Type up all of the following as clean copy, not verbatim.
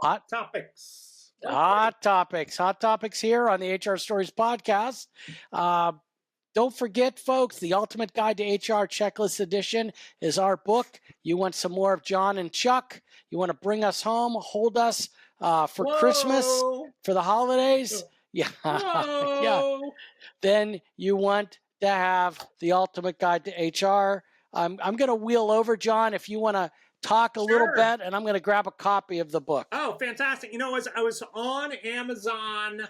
Hot topics. Hot topics here on the HR Stories podcast. Don't forget, folks, the Ultimate Guide to HR Checklist Edition is our book. You want some more of John and Chuck? You want to bring us home, hold us for Christmas, for the holidays? Yeah, yeah. Then you want to have the Ultimate Guide to HR. I'm going to wheel over, John, if you want to talk a little bit, and I'm going to grab a copy of the book. Oh, fantastic. You know, I was on Amazon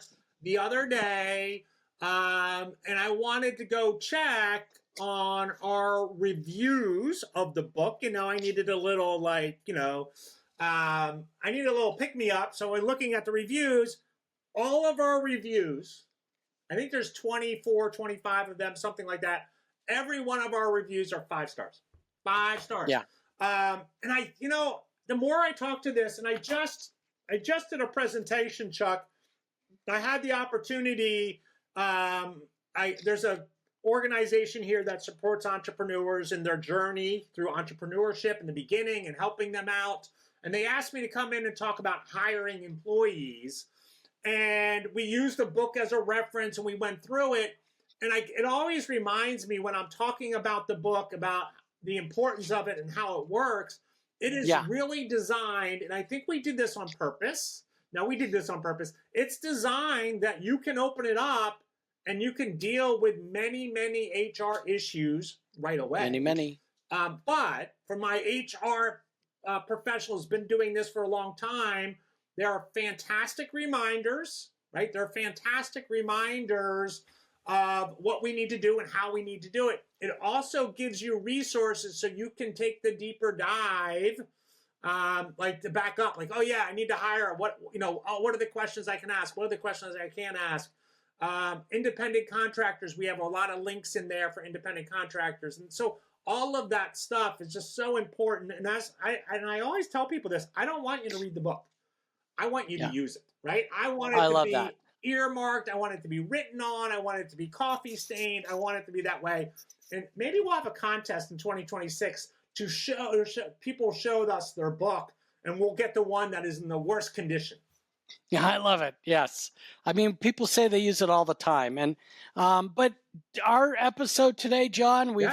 the other day, and I wanted to go check on our reviews of the book. You know, I needed a little, I needed a little pick-me-up. So we're looking at the reviews. All of our reviews, I think there's 24, 25 of them, something like that. Every one of our reviews are 5 stars. 5 stars. Yeah. And the more I talk to this, and I just did a presentation, Chuck. I had the opportunity. There's a organization here that supports entrepreneurs in their journey through entrepreneurship in the beginning and helping them out. And they asked me to come in and talk about hiring employees. And we used the book as a reference, and we went through it. And it always reminds me when I'm talking about the book, about the importance of it and how it works. It is really designed, and I think we did this on purpose. Now, we did this on purpose. It's designed that you can open it up and you can deal with many, many HR issues right away. Many. But for my HR professionals, been doing this for a long time, there are fantastic reminders, right? There are fantastic reminders of what we need to do and how we need to do it. It also gives you resources so you can take the deeper dive, like to back up, like, oh yeah, I need to hire, what are the questions I can ask? What are the questions I can't ask? Independent contractors, we have a lot of links in there for independent contractors. And so all of that stuff is just so important. And I always tell people this, I don't want you to read the book. I want you to use it, right? I want it to be earmarked. I want it to be written on. I want it to be coffee stained. I want it to be that way. And maybe we'll have a contest in 2026 to show people showed us their book, and we'll get the one that is in the worst condition. Yeah, I love it. Yes. I mean, people say they use it all the time. And but our episode today, John, we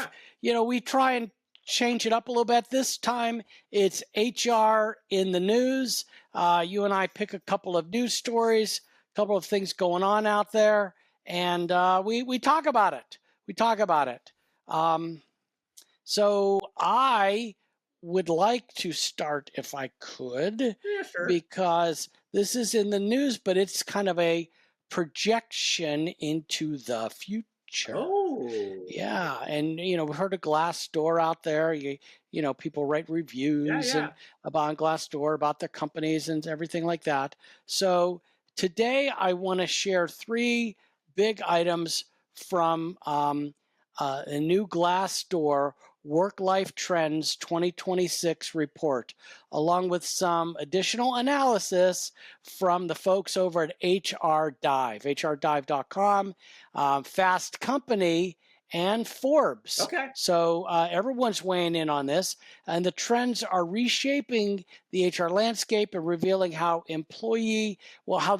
try and change it up a little bit. This time it's HR in the news. You and I pick a couple of news stories, a couple of things going on out there, and we talk about it. So I would like to start, if I could, because this is in the news, but it's kind of a projection into the future. Oh, yeah, and we've heard of Glassdoor out there. People write reviews and about Glassdoor about their companies and everything like that. So today I want to share 3 big items from a new Glassdoor Work-Life Trends 2026 report, along with some additional analysis from the folks over at HR Dive, hrdive.com, Fast Company, and Forbes. Okay. So everyone's weighing in on this, and the trends are reshaping the HR landscape and revealing how the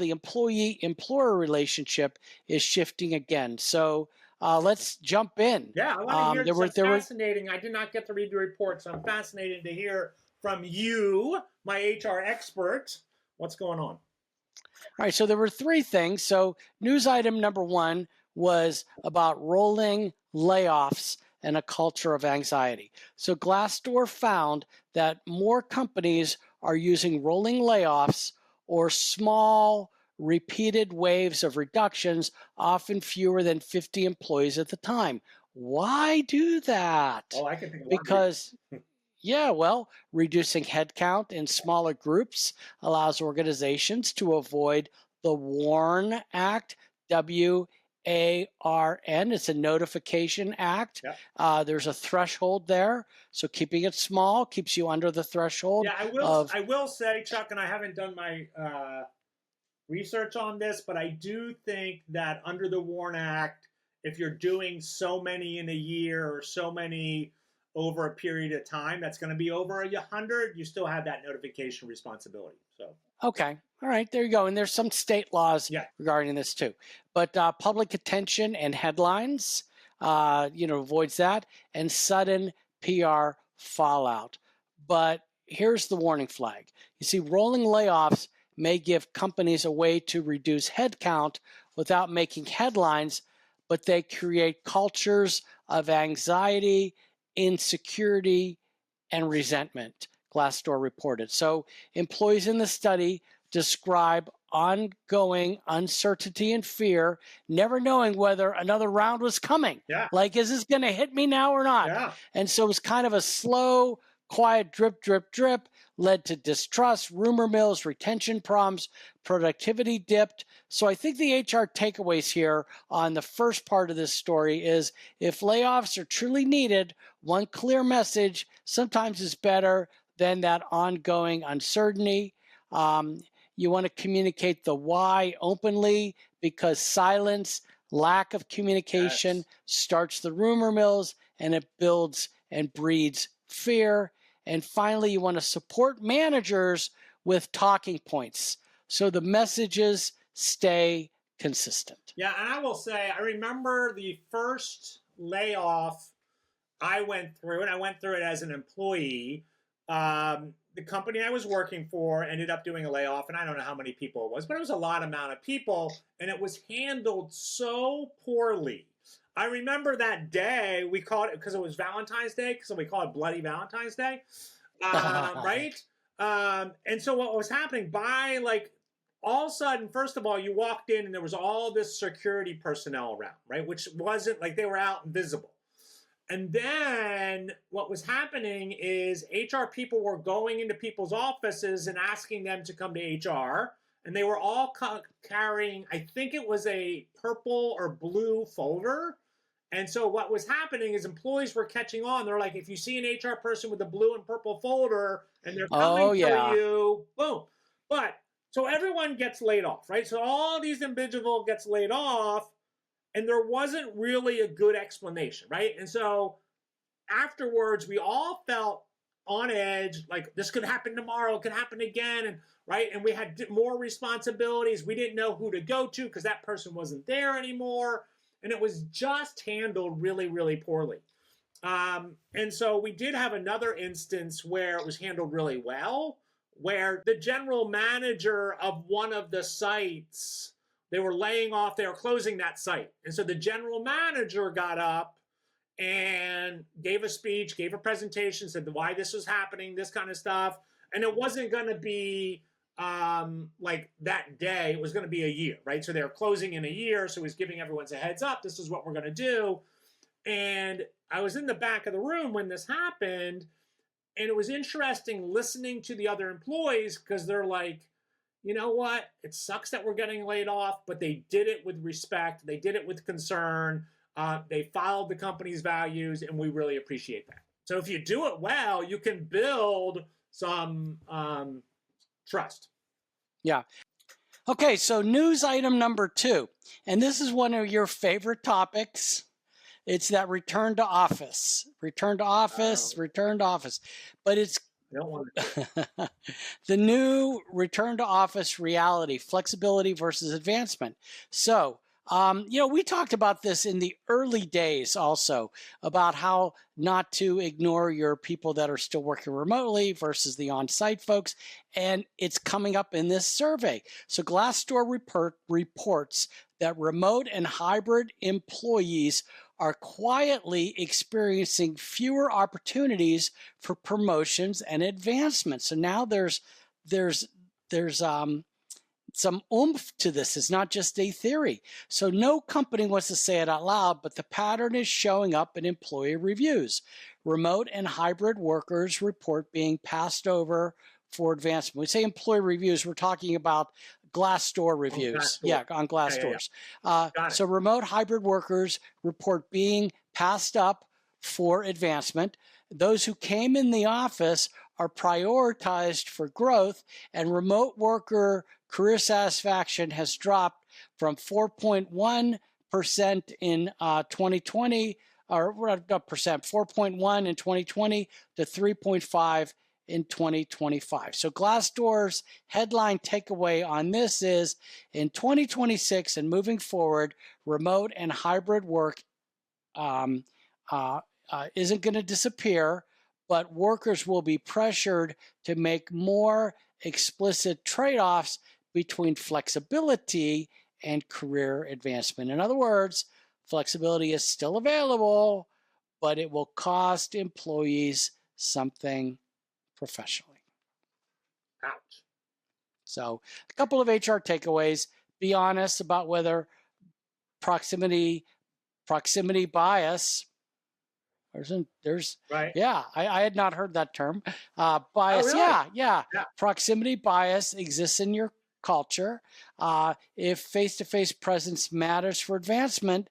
employee-employer relationship is shifting again. So let's jump in. Yeah, I want to hear something fascinating. I did not get to read the report, so I'm fascinated to hear from you, my HR expert. What's going on? All right, so there were 3 things. So news item number 1 was about rolling layoffs and a culture of anxiety. So Glassdoor found that more companies are using rolling layoffs or small repeated waves of reductions, often fewer than 50 employees at the time. Why do that? Oh, I can think of because reducing headcount in smaller groups allows organizations to avoid the WARN Act, WARN. It's a notification act. Yep. There's a threshold there. So keeping it small keeps you under the threshold. Yeah, I will say, Chuck, and I haven't done my research on this, but I do think that under the WARN Act, if you're doing so many in a year or so many over a period of time that's going to be over 100, you still have that notification responsibility. So Okay. All right. There you go. And there's some state laws yeah, regarding this too. But public attention and headlines, avoids that, and sudden PR fallout. But here's the warning flag. You see, rolling layoffs may give companies a way to reduce headcount without making headlines, but they create cultures of anxiety, insecurity, and resentment, Glassdoor reported. So employees in the study describe ongoing uncertainty and fear, never knowing whether another round was coming. yeah, Like, is this going to hit me now or not? yeah. And so it was kind of a slow, quiet drip, drip, drip, led to distrust, rumor mills, retention problems, productivity dipped. So I think the HR takeaways here on the first part of this story is if layoffs are truly needed, one clear message sometimes is better than that ongoing uncertainty. You want to communicate the why openly because silence, lack of communication starts the rumor mills and it builds and breeds fear. And finally, you want to support managers with talking points so the messages stay consistent. Yeah, and I will say, I remember the first layoff I went through, and I went through it as an employee. The company I was working for ended up doing a layoff, and I don't know how many people it was, but it was a lot amount of people, and it was handled so poorly. I remember that day, we called it, because it was Valentine's Day, so we call it Bloody Valentine's Day, right? And so what was happening, by like, all of a sudden, first of all, you walked in and there was all this security personnel around, right? Which wasn't like they were out and visible. And then what was happening is HR people were going into people's offices and asking them to come to HR. And they were all carrying, I think it was a purple or blue folder. And so what was happening is employees were catching on. They're like, if you see an HR person with a blue and purple folder and they're coming for you, boom. But so everyone gets laid off, right? So all these individuals gets laid off. And there wasn't really a good explanation, right? And so afterwards, we all felt on edge, like this could happen tomorrow, it could happen again, and right? And we had more responsibilities. We didn't know who to go to because that person wasn't there anymore. And it was just handled really, really poorly. And so we did have another instance where it was handled really well, where the general manager of one of the sites, they were laying off, they were closing that site. And so the general manager got up and gave a speech, gave a presentation, said why this was happening, this kind of stuff. And it wasn't going to be like that day, it was going to be a year, right? So they were closing in a year. So he's giving everyone a heads up, this is what we're going to do. And I was in the back of the room when this happened. And it was interesting listening to the other employees because they're like, you know what? It sucks that we're getting laid off, but they did it with respect. They did it with concern. They followed the company's values, and we really appreciate that. So if you do it well, you can build some trust. Yeah. Okay, so news item number 2, and this is one of your favorite topics. It's that return to office, return to office. But it's I don't want to. the new return to office reality, flexibility versus advancement. So, we talked about this in the early days also about how not to ignore your people that are still working remotely versus the on-site folks. And it's coming up in this survey. So Glassdoor reports that remote and hybrid employees are quietly experiencing fewer opportunities for promotions and advancement. So now there's some oomph to this. It's not just a theory. So no company wants to say it out loud, but the pattern is showing up in employee reviews. Remote and hybrid workers report being passed over for advancement. When we say employee reviews, we're talking about Glassdoor reviews. On Glassdoors. So remote hybrid workers report being passed up for advancement. Those who came in the office are prioritized for growth, and remote worker career satisfaction has dropped from 4.1% in 2020 or what percent, 4.1 in 2020 to 3.5 in 2025. So Glassdoor's headline takeaway on this is, in 2026 and moving forward, remote and hybrid work isn't going to disappear, but workers will be pressured to make more explicit trade-offs between flexibility and career advancement. In other words, flexibility is still available, but it will cost employees something professionally. Ouch. So a couple of HR takeaways. Be honest about whether proximity bias, there's right. Yeah, I had not heard that term. Bias. Oh, really? Yeah. Proximity bias exists in your culture. If face-to-face presence matters for advancement,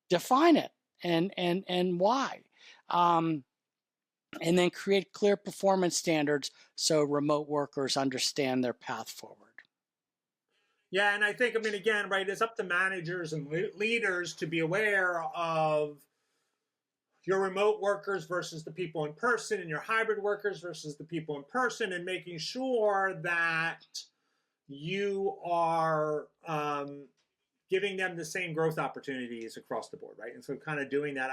define it and why. And then create clear performance standards so remote workers understand their path forward. Yeah, and I think, again, right, it's up to managers and leaders to be aware of your remote workers versus the people in person, and your hybrid workers versus the people in person, and making sure that you are giving them the same growth opportunities across the board, right? And so kind of doing that.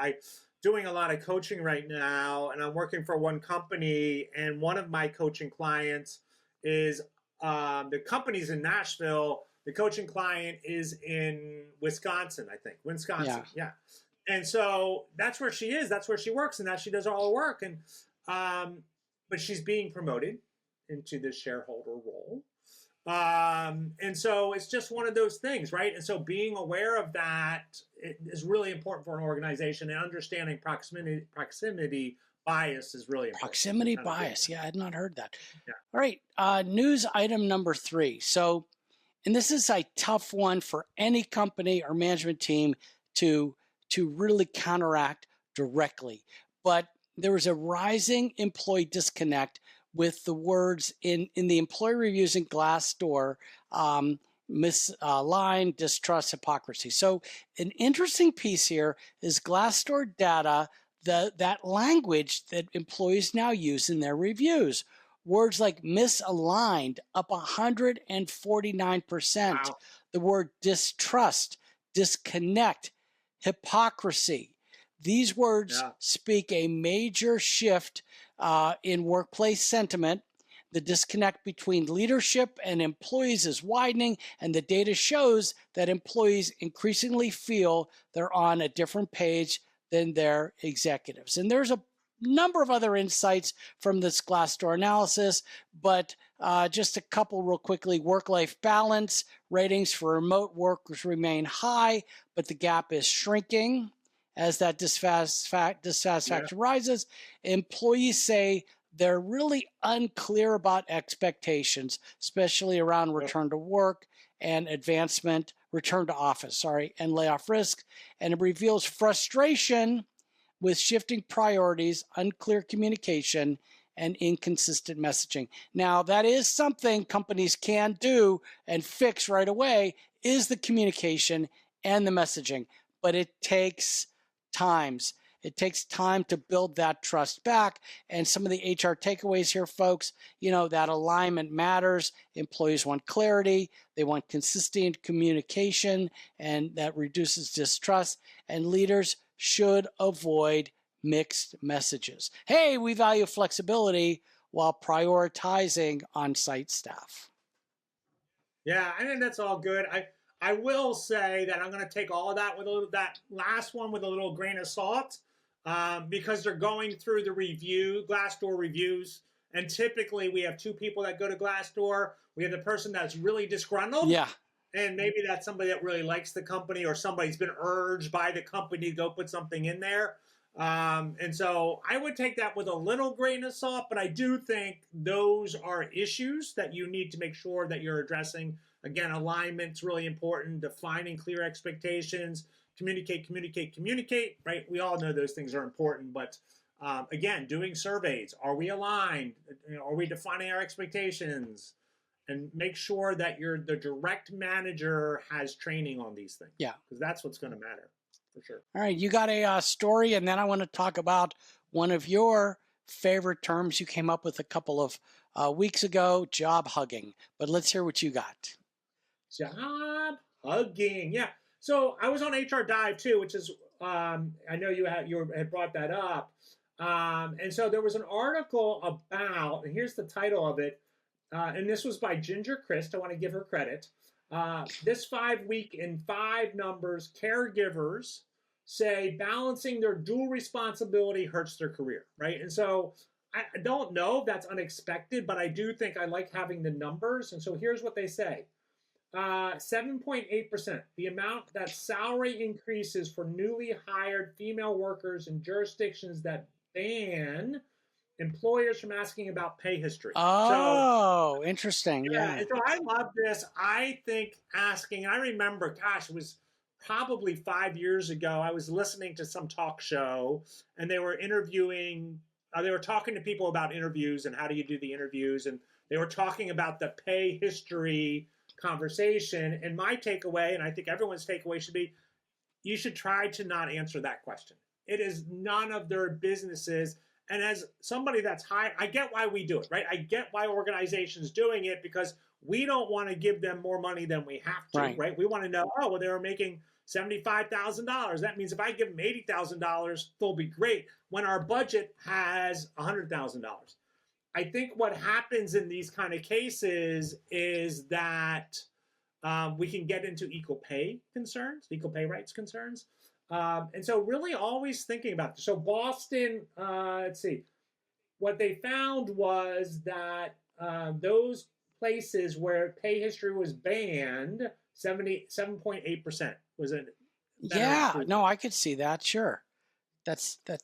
Doing a lot of coaching right now, and I'm working for one company, and one of my coaching clients is the company's in Nashville. The coaching client is in Wisconsin, I think. Wisconsin, yeah. And so that's where she is. That's where she works, and that she does all the work. And but she's being promoted into the shareholder role. And so it's just one of those things, right? And so being aware of that is really important for an organization, and understanding proximity bias is really important. Proximity bias. Yeah, I had not heard that. Yeah. All right. News item number 3. So, and this is a tough one for any company or management team to really counteract directly. But there was a rising employee disconnect with the words in the employee reviews in Glassdoor, misaligned, distrust, hypocrisy. So an interesting piece here is Glassdoor data, that language that employees now use in their reviews. Words like misaligned up 149%. Wow. The word distrust, disconnect, hypocrisy. These words speak a major shift in workplace sentiment. The disconnect between leadership and employees is widening, and the data shows that employees increasingly feel they're on a different page than their executives. And there's a number of other insights from this Glassdoor analysis, but just a couple real quickly. Work-life balance ratings for remote workers remain high, but the gap is shrinking as that dissatisfaction rises. Employees say they're really unclear about expectations, especially around return to work and advancement, return to office, and layoff risk. And it reveals frustration with shifting priorities, unclear communication, and inconsistent messaging. Now, that is something companies can do and fix right away, is the communication and the messaging. But it takes time. It takes time to build that trust back. And some of the HR takeaways here, folks, that alignment matters. Employees want clarity. They want consistent communication, and that reduces distrust. And leaders should avoid mixed messages. Hey, we value flexibility while prioritizing on-site staff. Yeah, I think that's all good. I will say that I'm going to take all of that that last one with a little grain of salt, because they're going through the Glassdoor reviews, and typically we have two people that go to Glassdoor. We have the person that's really disgruntled. Yeah. And maybe that's somebody that really likes the company, or somebody's been urged by the company to go put something in there. And so I would take that with a little grain of salt, but I do think those are issues that you need to make sure that you're addressing. Again, alignment's really important, defining clear expectations, communicate, right? We all know those things are important, but again, doing surveys. Are we aligned? Are we defining our expectations? And make sure that the direct manager has training on these things. Yeah. Because that's what's going to matter. for sure. All right, you got a story, and then I want to talk about one of your favorite terms you came up with a couple of weeks ago, job hugging. But let's hear what you got. Job hugging. Yeah. So I was on HR Dive too, which is I know you had brought that up. And so there was an article about, and here's the title of it, and this was by Ginger Christ. I want to give her credit. This 5 week in 5 numbers, caregivers say balancing their dual responsibility hurts their career, right? And so I don't know if that's unexpected, but I do think I like having the numbers. And so here's what they say. 7.8%, the amount that salary increases for newly hired female workers in jurisdictions that ban employers from asking about pay history. Oh, interesting. Yeah, Yeah. and so I love this. I think asking, I remember, gosh, it was probably 5 years ago. I was listening to some talk show and they were interviewing, they were talking to people about interviews and how do you do the interviews. And they were talking about the pay history conversation. And my takeaway, and I think everyone's takeaway should be, you should try to not answer that question. It is none of their businesses. And as somebody that's high, I get why we do it, right? I get why organizations doing it because we don't want to give them more money than we have to, right? We want to know, oh, well, they were making $75,000. That means if I give them $80,000, they'll be great. When our budget has $100,000. I think what happens in these kind of cases is that we can get into equal pay concerns, equal pay rights concerns. And so really always thinking about this. So Boston, let's see, what they found was that those places where pay history was banned, 77.8% was a Yeah, no, I could see that. Sure. That's that.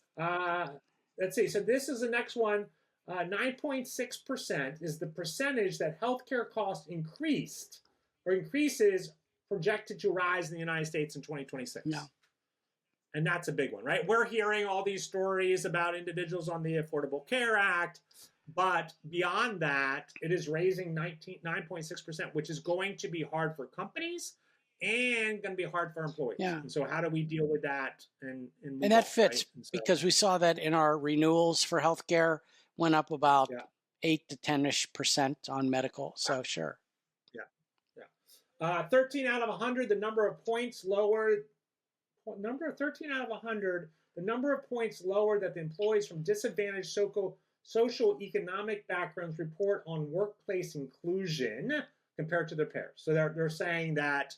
Let's see. So this is the next one. 9.6% is the percentage that healthcare costs increased or increases projected to rise in the United States in 2026. No. And that's a big one, right? We're hearing all these stories about individuals on the Affordable Care Act, but beyond that, it is raising 9.6%, which is going to be hard for companies and going to be hard for employees. Yeah. And so how do we deal with that? And that fits, right? Because we saw that in our renewals for healthcare went up about 8 to 10-ish% on medical. So sure. Yeah. 13 out of 100, the number of points lower. 13 out of 100, the number of points lower that the employees from disadvantaged social economic backgrounds report on workplace inclusion compared to their peers. So they're saying that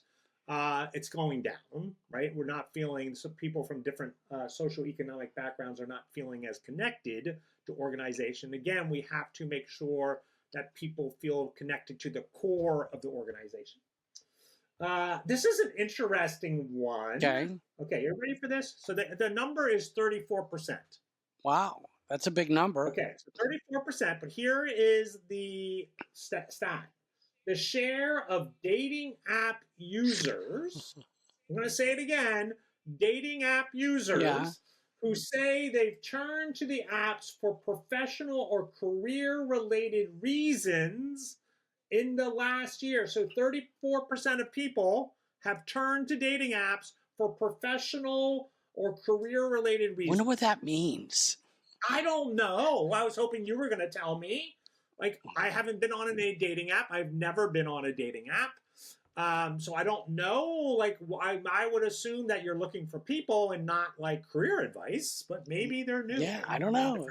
it's going down, right? We're not feeling, so people from different social economic backgrounds are not feeling as connected to organization. Again, we have to make sure that people feel connected to the core of the organization. This is an interesting one. Okay, you ready for this? So the number is 34%. Wow, that's a big number. Okay, so 34%, but here is the stat. The share of dating app users, I'm going to say it again, dating app users who say they've turned to the apps for professional or career-related reasons in the last year. So 34% of people have turned to dating apps for professional or career-related reasons. I wonder what that means. I don't know. I was hoping you were going to tell me. Like, I haven't been on a dating app. I've never been on a dating app. So I don't know. Like, I would assume that you're looking for people and not, like, career advice. But maybe they're new. Yeah, I don't know.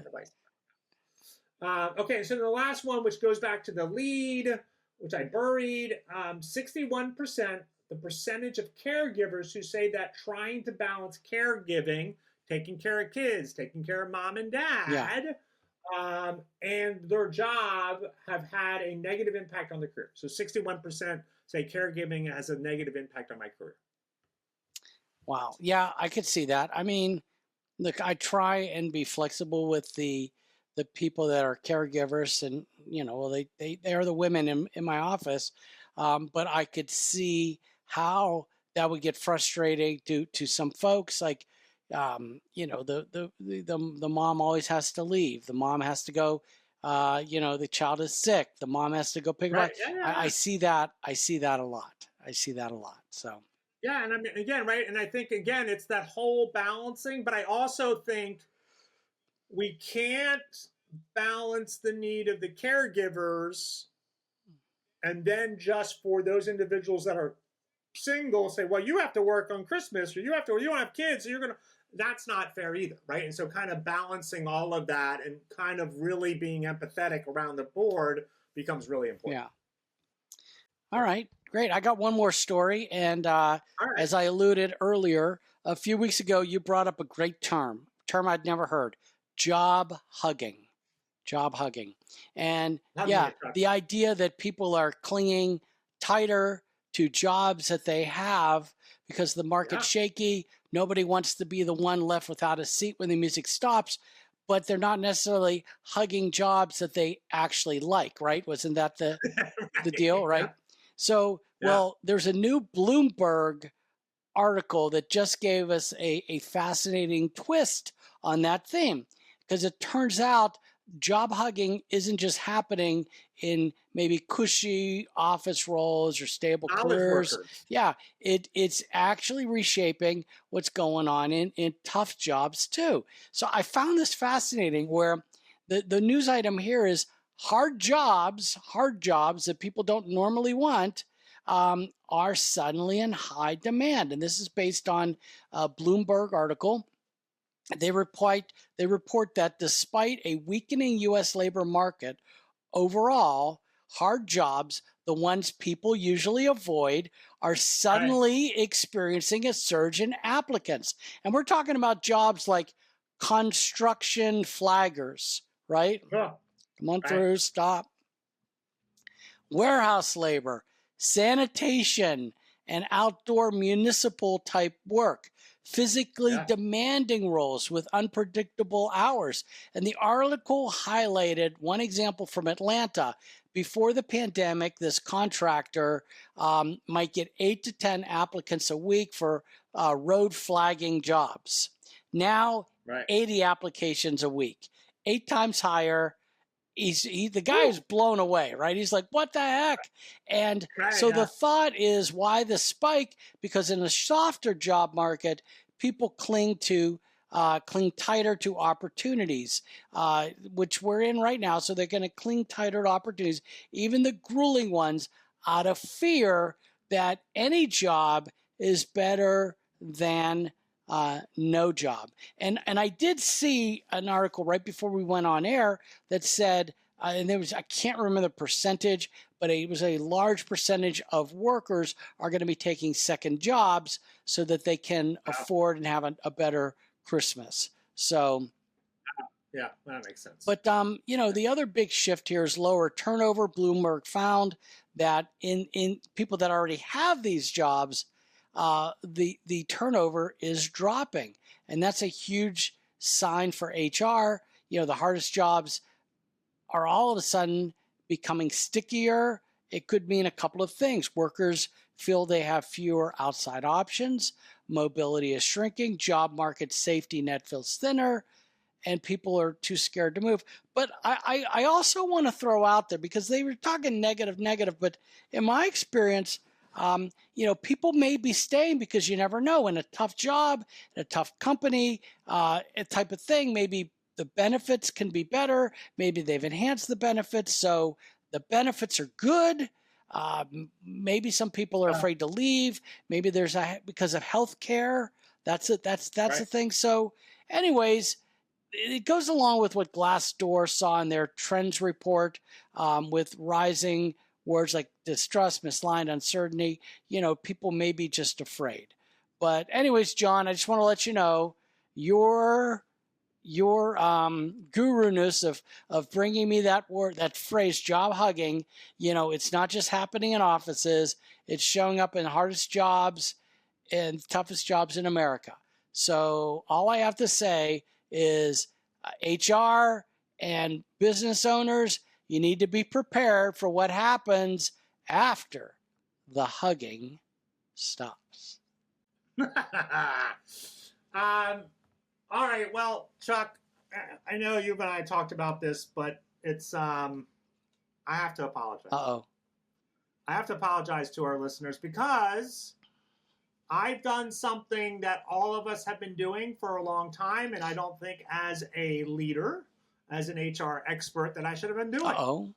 Okay, so the last one, which goes back to the lead, which I buried, 61%, the percentage of caregivers who say that trying to balance caregiving, taking care of kids, taking care of mom and dad, and their job have had a negative impact on their career. So 61% say caregiving has a negative impact on my career. Wow. Yeah, I could see that. I mean, look, I try and be flexible with the people that are caregivers, and well, they are the women in my office, but I could see how that would get frustrating to some folks. Like, the mom always has to leave. The mom has to go. The child is sick. The mom has to go pick him up. I see that. I see that a lot. So. Yeah, and I mean, again, right, and I think again it's that whole balancing, but I also think we can't balance the need of the caregivers and then just for those individuals that are single say, well, you have to work on Christmas, or you don't have kids, so you're gonna. That's not fair either, right? And so kind of balancing all of that and kind of really being empathetic around the board becomes really important. Yeah. All right, great. I got one more story. And All right. as I alluded earlier, a few weeks ago, you brought up a great term I'd never heard, job hugging. Job hugging. And yeah, the idea that people are clinging tighter to jobs that they have because the market's shaky. Nobody wants to be the one left without a seat when the music stops, but they're not necessarily hugging jobs that they actually like, right? Wasn't that the deal, right? Yeah. So, well, there's a new Bloomberg article that just gave us a fascinating twist on that theme, because it turns out job hugging isn't just happening in maybe cushy office roles or stable careers. Yeah, it's actually reshaping what's going on in tough jobs too. So I found this fascinating, where the news item here is hard jobs that people don't normally want are suddenly in high demand. And this is based on a Bloomberg article. They report that despite a weakening U.S. labor market overall, hard jobs, the ones people usually avoid, are suddenly experiencing a surge in applicants. And we're talking about jobs like construction flaggers, right? Come on through, stop. Warehouse labor, sanitation, and outdoor municipal type work, physically demanding roles with unpredictable hours. And the article highlighted one example from Atlanta. Before the pandemic, this contractor might get 8 to 10 applicants a week for road flagging jobs. Now, 80 applications a week, 8 times higher. The guy is blown away, right? He's like, what the heck? And so the thought is, why the spike? Because in a softer job market, people cling tighter to opportunities, which we're in right now. So they're going to cling tighter to opportunities, even the grueling ones, out of fear that any job is better than no job. And I did see an article right before we went on air that said, and there was, I can't remember the percentage, but it was a large percentage of workers are going to be taking second jobs so that they can afford and have a better Christmas. So yeah, that makes sense. But the other big shift here is lower turnover. Bloomberg found that in people that already have these jobs, the turnover is dropping, and that's a huge sign for HR. The hardest jobs are all of a sudden becoming stickier. It could mean a couple of things. Workers feel they have fewer outside options. Mobility is shrinking. Job market safety net feels thinner, and people are too scared to move. But I also want to throw out there, because they were talking negative, but in my experience, people may be staying because you never know. In a tough job, in a tough company, a type of thing, maybe the benefits can be better. Maybe they've enhanced the benefits, so the benefits are good. Maybe some people are afraid to leave. Maybe there's because of health care. That's it. That's the thing. So anyways, it goes along with what Glassdoor saw in their trends report, with rising words like distrust, misalignment, uncertainty. People may be just afraid. But anyways, John, I just want to let you know your guru-ness of bringing me that phrase, job hugging. It's not just happening in offices. It's showing up in the hardest jobs and toughest jobs in America. So all I have to say is HR and business owners, you need to be prepared for what happens after the hugging stops. All right. Well, Chuck, I know you and I talked about this, but it's I have to apologize. Uh-oh. I have to apologize to our listeners because I've done something that all of us have been doing for a long time, and I don't think as a leader, as an HR expert, that I should have been doing. Uh-oh.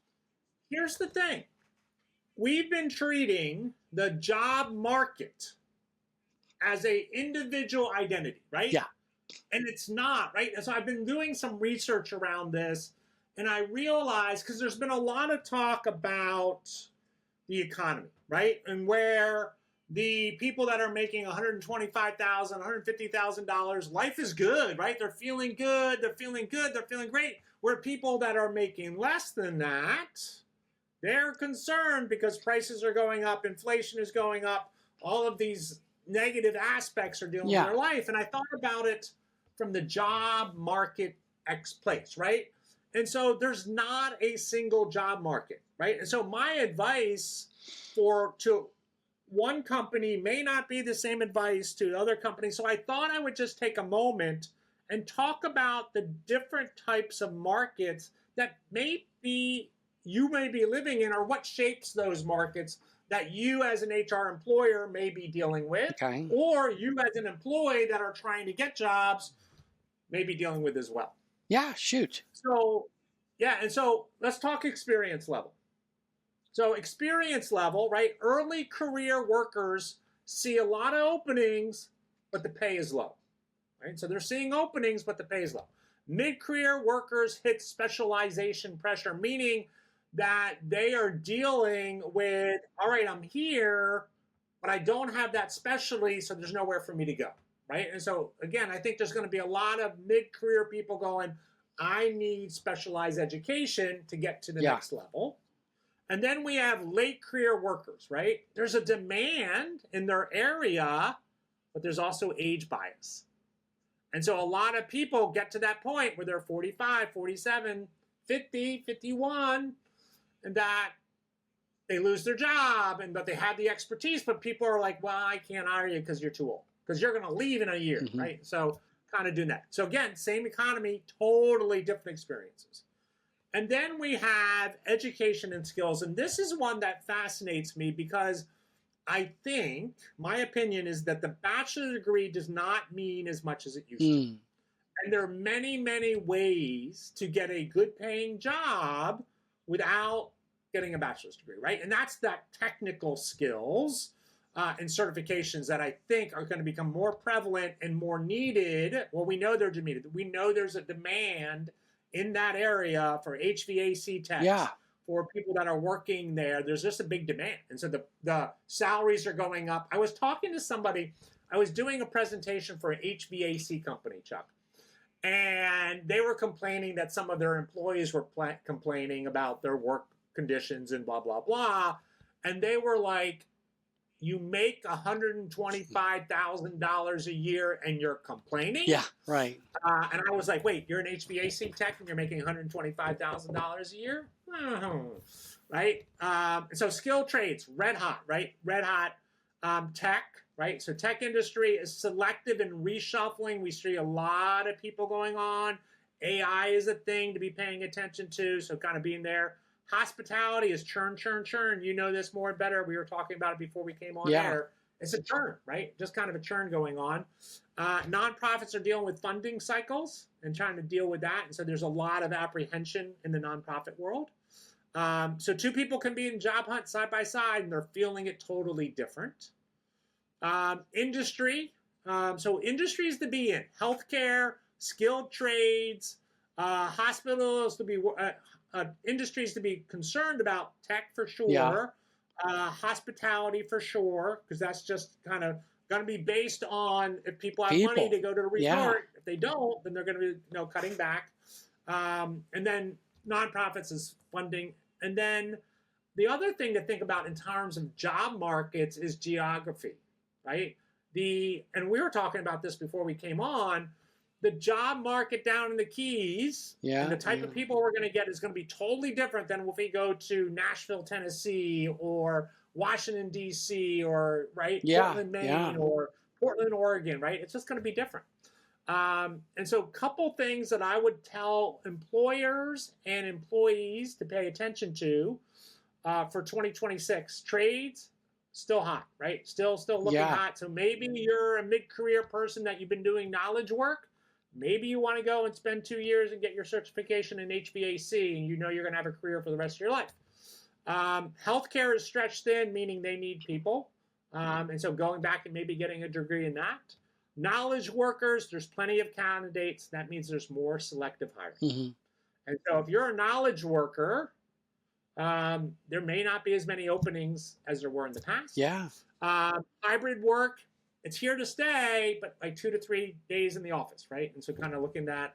Here's the thing. We've been treating the job market as a individual identity, right? Yeah. And it's not, right? And so I've been doing some research around this, and I realized, because there's been a lot of talk about the economy, right? And where the people that are making $125,000, $150,000, life is good, right? They're feeling good, they're feeling good, they're feeling great. Where people that are making less than that, they're concerned because prices are going up, inflation is going up, all of these negative aspects are dealing with their life. And I thought about it from the job market place, right? And so there's not a single job market, right? And so my advice to one company may not be the same advice to other companies. So I thought I would just take a moment and talk about the different types of markets that you may be living in, or what shapes those markets that you as an HR employer may be dealing with, or you as an employee that are trying to get jobs may be dealing with as well. Yeah, shoot. So, yeah, and so let's talk experience level. So experience level, right? Early career workers see a lot of openings, but the pay is low, right? So they're seeing openings, but the pay is low. Mid-career workers hit specialization pressure, meaning that they are dealing with, all right, I'm here, but I don't have that specialty, so there's nowhere for me to go, right? And so, again, I think there's going to be a lot of mid-career people going, I need specialized education to get to the next level. And then we have late career workers, right? There's a demand in their area, but there's also age bias. And so a lot of people get to that point where they're 45, 47, 50, 51, and that they lose their job, but they have the expertise, but people are like, well, I can't hire you because you're too old, because you're going to leave in a year, right? So kind of doing that. So again, same economy, totally different experiences. And then we have education and skills. And this is one that fascinates me because I think, my opinion is that the bachelor's degree does not mean as much as it used to. And there are many, many ways to get a good paying job without getting a bachelor's degree, right? And that's that technical skills and certifications that I think are going to become more prevalent and more needed. Well, we know they're needed. We know there's a demand in that area for HVAC techs, for people that are working there. There's just a big demand. And so the salaries are going up. I was talking to somebody, I was doing a presentation for an HVAC company, Chuck, and they were complaining that some of their employees were complaining about their work conditions and blah, blah, blah. And they were like, you make $125,000 a year and you're complaining? Yeah, right. And I was like, wait, you're an HVAC tech and you're making $125,000 a year? Right? So skilled trades, red hot, right? Red hot. Tech, right? So tech industry is selective and reshuffling. We see a lot of people going on. AI is a thing to be paying attention to, so kind of being there. Hospitality is churn, churn, churn. You know this more and better. We were talking about it before we came on air. It's a churn, right? Just kind of a churn going on. Nonprofits are dealing with funding cycles and trying to deal with that. And so there's a lot of apprehension in the nonprofit world. So two people can be in job hunt side by side and they're feeling it totally different. Industry. So industries to be in. Healthcare, skilled trades, hospitals to be... industries to be concerned about, tech for sure, hospitality for sure, because that's just kind of going to be based on if people have money to go to the resort. If they don't, then they're going to be cutting back. And then nonprofits is funding. And then the other thing to think about in terms of job markets is geography, right? And we were talking about this before we came on. The job market down in the Keys and the type of people we're going to get is going to be totally different than if we go to Nashville, Tennessee, or Washington, D.C., or Portland, Maine, or Portland, Oregon, right? It's just going to be different. And so a couple things that I would tell employers and employees to pay attention to for 2026. Trades, still hot, right? Still looking Yeah. hot. So maybe you're a mid-career person that you've been doing knowledge work. Maybe you want to go and spend 2 years and get your certification in HVAC, and you know you're going to have a career for the rest of your life. Healthcare is stretched thin, meaning they need people. And so going back and maybe getting a degree in that. Knowledge workers, there's plenty of candidates. That means there's more selective hiring. Mm-hmm. And so if you're a knowledge worker, there may not be as many openings as there were in the past. Yeah. Hybrid work, it's here to stay, but like 2 to 3 days in the office, right? And so kind of looking at that.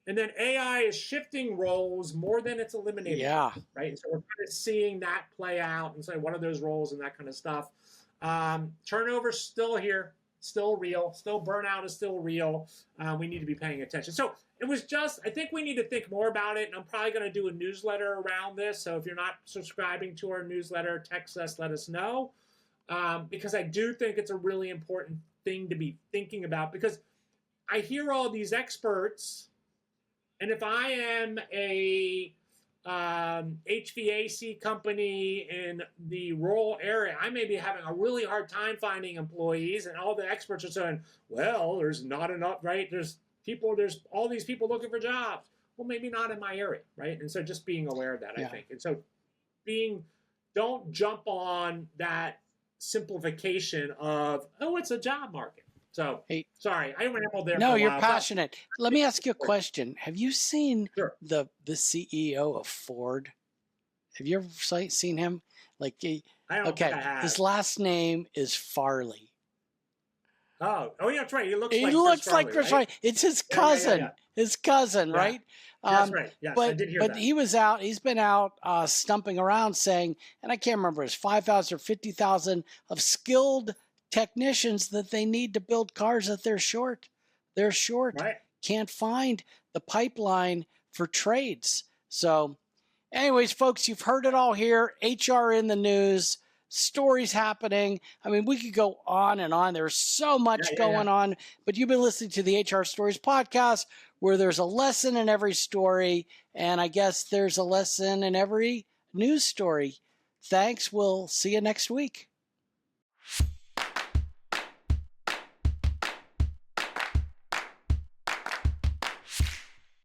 And then AI is shifting roles more than it's eliminating. Yeah. Right. And so we're kind of seeing that play out and say what are those roles and that kind of stuff. Turnover's still here, still real, still burnout is still real. We need to be paying attention. So it was just, I think we need to think more about it. And I'm probably going to do a newsletter around this. So if you're not subscribing to our newsletter, text us, let us know. Because I do think it's a really important thing to be thinking about, because I hear all these experts, and if I am a HVAC company in the rural area, I may be having a really hard time finding employees, and all the experts are saying, well, there's not enough, right? There's all these people looking for jobs. Well, maybe not in my area, right? And so just being aware of that, I think. And so don't jump on that simplification of, oh, it's a job market. So, hey, sorry, I rambled there. No, for a you're while, passionate. Let me ask you a question. Have you seen Sure. the CEO of Ford? Have you ever seen him? Like, I don't think I have. His last name is Farley. Oh, yeah, that's right. He looks like Chris Farley. Right? It's his cousin. Yeah. His cousin, right? That's right. Yes, I did hear that. But he's been out stumping around saying, and I can't remember, it's 5,000 or 50,000 of skilled technicians that they need to build cars that they're short. They're short. Right. Can't find the pipeline for trades. So anyways, folks, you've heard it all here. HR in the news, stories happening. I mean, we could go on and on. There's so much going on, but you've been listening to the HR Stories podcast, where there's a lesson in every story. And I guess there's a lesson in every news story. Thanks. We'll see you next week.